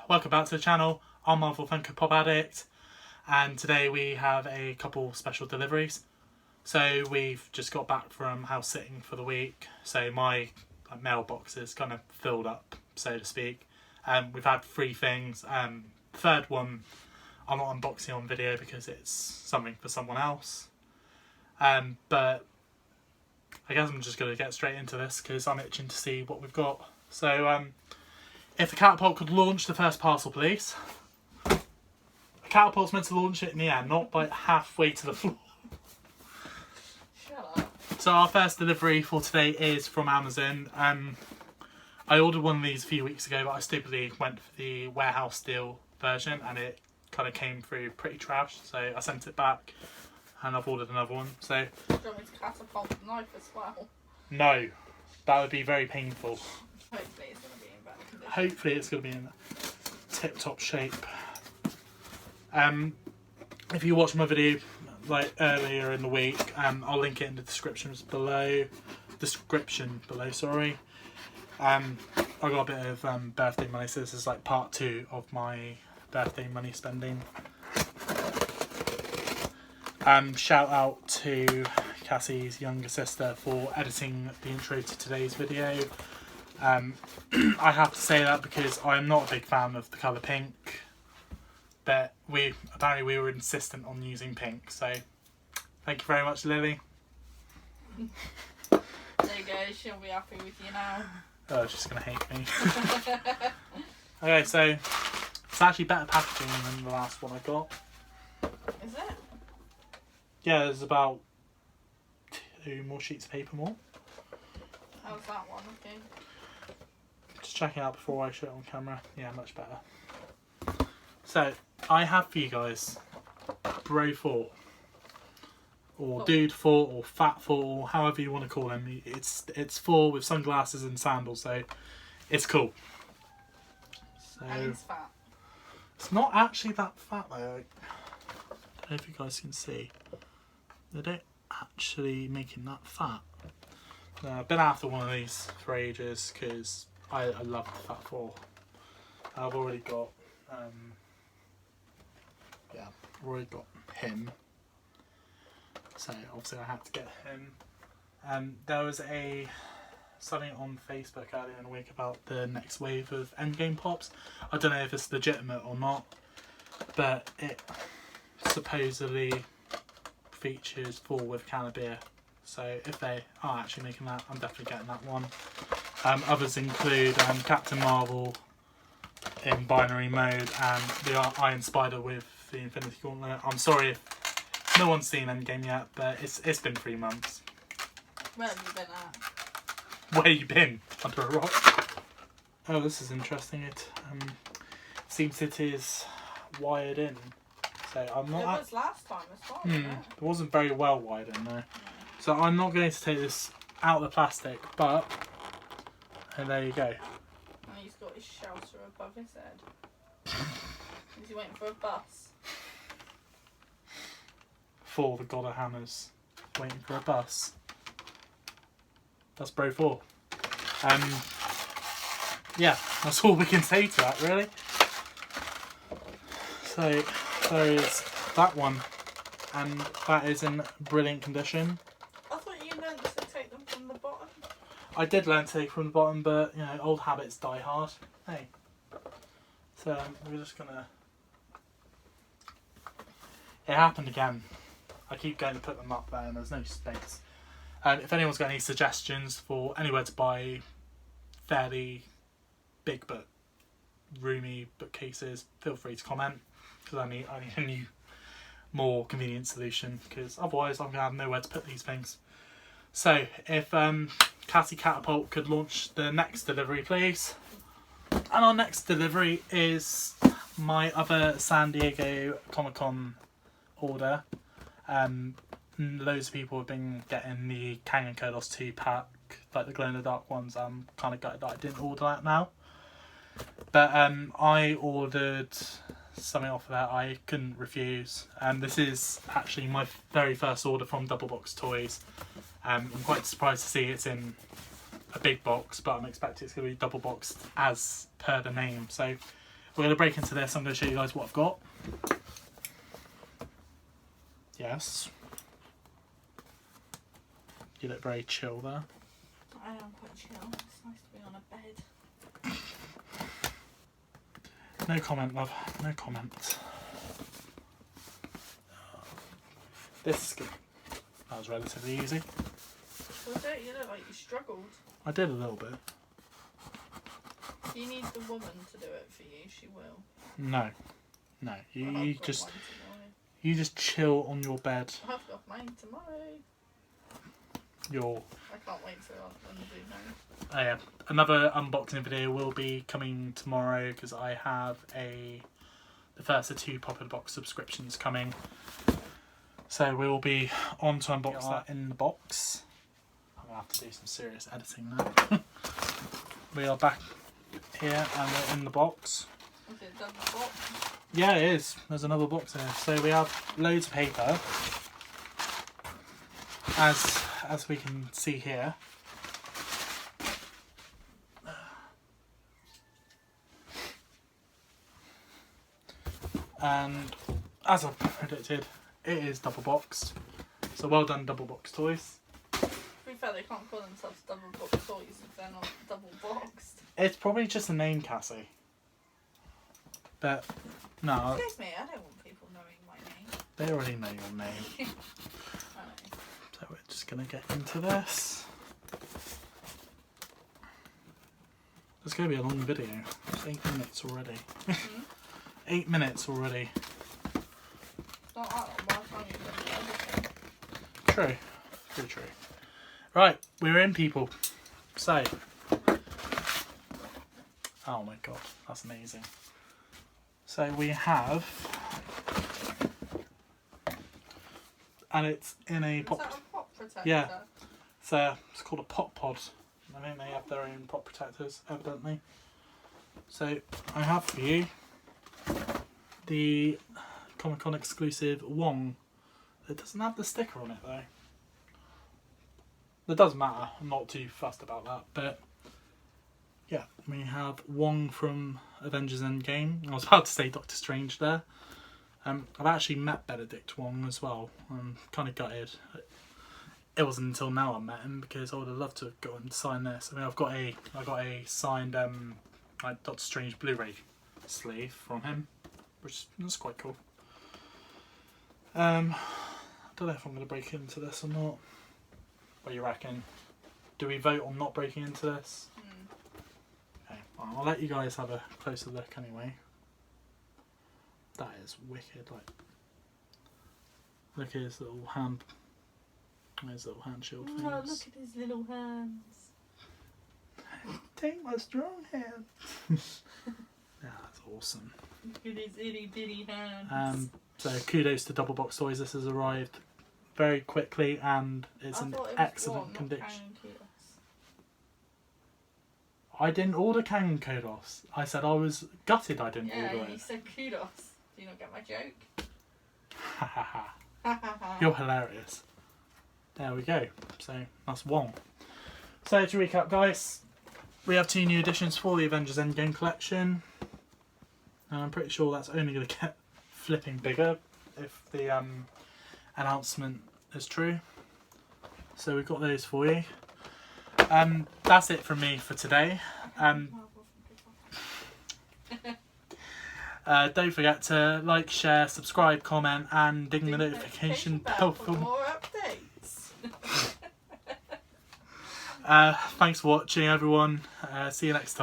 welcome back to the channel. I'm Marvel Funko Pop Addict, and today we have a couple special deliveries. So we've just got back from house sitting for the week, so my mailbox is kind of filled up, so to speak. We've had 3 things. Third one I'm not unboxing on video because it's something for someone else. But I guess I'm just going to get straight into this because I'm itching to see what we've got. So if the catapult could launch the first parcel, please. The catapult's meant to launch it in the air, not like halfway to the floor. Shut up. So our first delivery for today is from Amazon. I ordered one of these a few weeks ago, but I stupidly went for the warehouse deal version and it kind of came through pretty trash, so I sent it back and I've ordered another one. So Do you want me to catapult the knife as well? no, that would be very painful. Hopefully it's going to be in better condition. Hopefully it's going to be in tip-top shape. If you watched my video like earlier in the week, I'll link it in the description below. Sorry. I got a bit of birthday money, so this is like part 2 of my birthday money spending. Shout out to Cassie's younger sister for editing the intro to today's video. I have to say that because I'm not a big fan of the colour pink, but apparently we were insistent on using pink, so thank you very much, Lily. There you go, she'll be happy with you now. Oh, she's going to hate me. Okay, so it's actually better packaging than the last one I got. Is it? Yeah, there's about 2 more sheets of paper more. How's that one looking? Just checking out before I show it on camera. Yeah, much better. So, I have for you guys Bro 4. Or Cool. Dude 4, or Fat 4, however you want to call him. It's 4 with sunglasses and sandals, so it's cool. So And it's fat. it's not actually that fat though. I don't know if you guys can see. They don't actually make him that fat. I've been after one of these for ages because I love the Fat 4. I've already got I've already got him. So obviously I had to get him. There was something on Facebook earlier in the week about the next wave of Endgame Pops. I don't know if it's legitimate or not, but it supposedly features 4 with can of beer. So if they are actually making that, I'm definitely getting that one. Others include Captain Marvel in binary mode and the Iron Spider with the Infinity Gauntlet. I'm sorry if no one's seen Endgame yet, but it's been 3 months. Where have you been at? Where you been? Under a rock? Oh, this is interesting. It seems it is wired in. So I'm not. It was last time as well, wasn't it? It wasn't very well wired in there. So I'm not going to take this out of the plastic, but and there you go. And he's got his shelter above his head. Is he waiting for a bus? For the God of Hammers, waiting for a bus. That's Bro 4. Yeah, that's all we can say to that, really. So there is that one, and that is in brilliant condition. I thought you learned to take them from the bottom. I did learn to take from the bottom, but you know, old habits die hard. Hey. So we're just gonna. It happened again. I keep going to put them up there and there's no space. If anyone's got any suggestions for anywhere to buy fairly big but roomy bookcases, feel free to comment, because I need a new, more convenient solution, because otherwise I'm going to have nowhere to put these things. So if Cassie Catapult could launch the next delivery, please. And our next delivery is my other San Diego Comic-Con order. Loads of people have been getting the Kang and Kodos 2 pack, like the glow in the dark ones. I'm kind of gutted that I didn't order that now. But I ordered something off of that I couldn't refuse. This is actually my very first order from Double Box Toys. I'm quite surprised to see it's in a big box, but I'm expecting it's going to be double boxed as per the name. So we're going to break into this. I'm going to show you guys what I've got. Yes. You look very chill there. I am quite chill. It's nice to be on a bed. No comment, love. No comment. This is good. That was relatively easy. Was it? You look like you struggled. I did a little bit. If you need the woman to do it for you, she will. No. No. You I've got just... mine tomorrow. You just chill on your bed. I've got mine tomorrow. I can't wait for when you do mine. Oh yeah, another unboxing video will be coming tomorrow because I have the first of 2 Pop in the Box subscriptions coming. So we will be on to unbox that in the box. I'm gonna have to do some serious editing now. We are back here and we're in the box. Is it done the box? Yeah, it is. There's another box here. So we have loads of paper, as we can see here. And as I predicted, it is double boxed. So well done, double box toys. To be fair, they can't call themselves double box toys if they're not double boxed. It's probably just a name, Cassie. But no, Excuse me, I don't want people knowing my name. they already know your name. I know. So we're just gonna get into this. It's gonna be a long video. It's 8 minutes already. 8 minutes already. Not that long, by the time you've done everything. True. Pretty true. Right, we're in, people. So. Oh my god, that's amazing. So we have. And it's in a Is pop. that a pop protector? Yeah. It's called a pop pod. I think they have their own pop protectors, evidently. So I have for you the Comic Con exclusive Wong. It doesn't have the sticker on it though. It doesn't matter. I'm not too fussed about that. But yeah, we have Wong from Avengers Endgame. I was about to say Doctor Strange there. I've actually met Benedict Wong as well. I'm kind of gutted. It wasn't until now I met him because I would have loved to have got him to sign this. I mean, I got a signed like Doctor Strange Blu-ray sleeve from him, which is quite cool. I don't know if I'm going to break into this or not. What do you reckon? Do we vote on not breaking into this? Okay, well, I'll let you guys have a closer look anyway. That is wicked. Like, look at his little hand. His little hand shield things. Oh, look at his little hands. Take my strong hand. Yeah, that's awesome. Look at his itty bitty hands. So kudos to Double Box Toys. This has arrived very quickly and it's in excellent condition. I didn't order Kang and Kodos. I said I was gutted I didn't order Yeah, it. you said kudos. Do you not get my joke? Ha ha ha. You're hilarious. There we go. So that's Wong. So to recap, guys, we have 2 new editions for the Avengers Endgame collection. And I'm pretty sure that's only going to get flipping bigger if the announcement is true. So we've got those for you. That's it from me for today. Don't forget to like, share, subscribe, comment and ding the notification bell for more updates. Thanks for watching, everyone. See you next time.